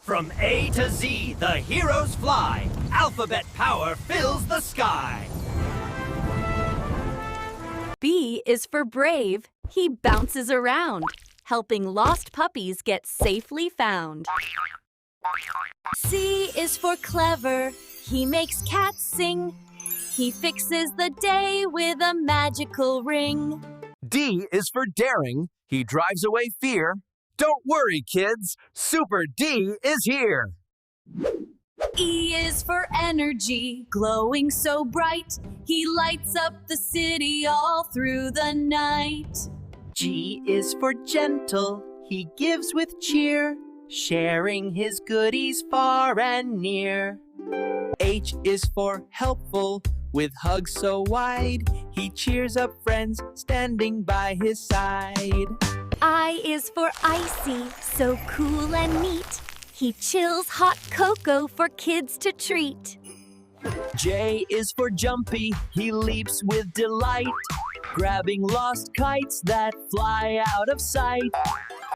From A to Z, the heroes fly. Alphabet power fills the sky. B is for brave. He bounces around, helping lost puppies get safely found. C is for clever. He makes cats sing. He fixes the day with a magical ring. D is for daring. He drives away fear. Don't worry, kids. Super D is here. E is for energy, glowing so bright. He lights up the city all through the night. G is for gentle. He gives with cheer, sharing his goodies far and near. H is for helpful. With hugs so wide, he cheers up friends standing by his side. I is for icy, so cool and neat. He chills hot cocoa for kids to treat. J is for jumpy. He leaps with delight, grabbing lost kites that fly out of sight.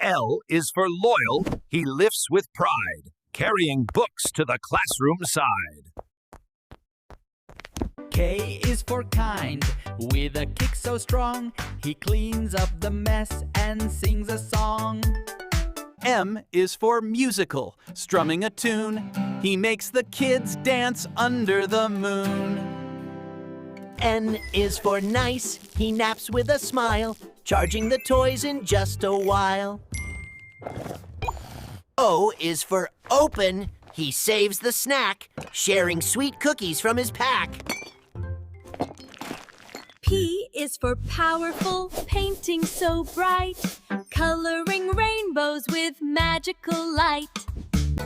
L is for loyal. He lifts with pride, carrying books to the classroom side. K is for kind. With a kick so strong, he cleans up the mess and sings a song. M is for musical, strumming a tune. He makes the kids dance under the moon. N is for nice. He naps with a smile, charging the toys in just a while. O is for open. He saves the snack, sharing sweet cookies from his pack. P is for powerful, painting so bright, coloring rainbows with magical light.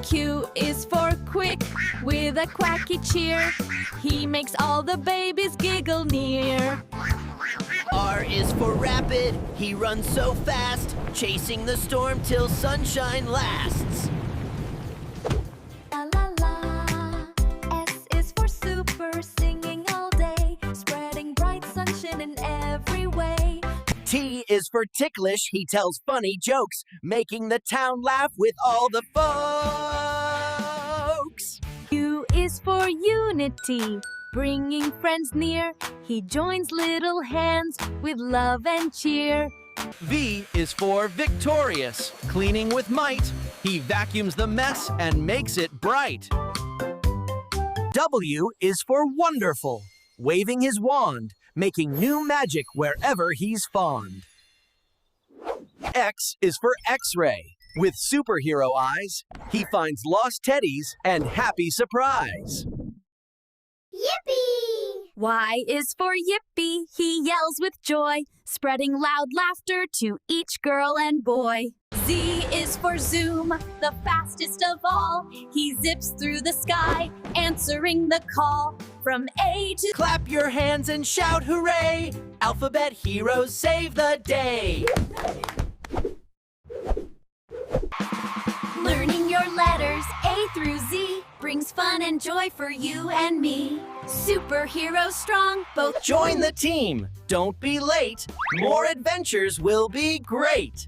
Q is for quick, with a quacky cheer. He makes all the babies giggle near. R is for rapid. He runs so fast, chasing the storm till sunshine lasts. La la la. S is for super, singing all day, spreading bright sunshine in every way. T is for ticklish. He tells funny jokes, making the town laugh with all the folks. U is for unity, bringing friends near. He joins little hands with love and cheer. V is for victorious, cleaning with might. He vacuums the mess and makes it bright. W is for wonderful, waving his wand, making new magic wherever he's fond. X is for X-ray. With superhero eyes, he finds lost teddies and happy surprise. Yippee! Y is for yippee. He yells with joy, spreading loud laughter to each girl and boy. Z is for zoom, the fastest of all. He zips through the sky, answering the call. From A to... Clap your hands and shout hooray! Alphabet heroes save the day! Learning your letters, A through Z, brings fun and joy for you and me. Superheroes strong, both... Join the team! Don't be late! More adventures will be great!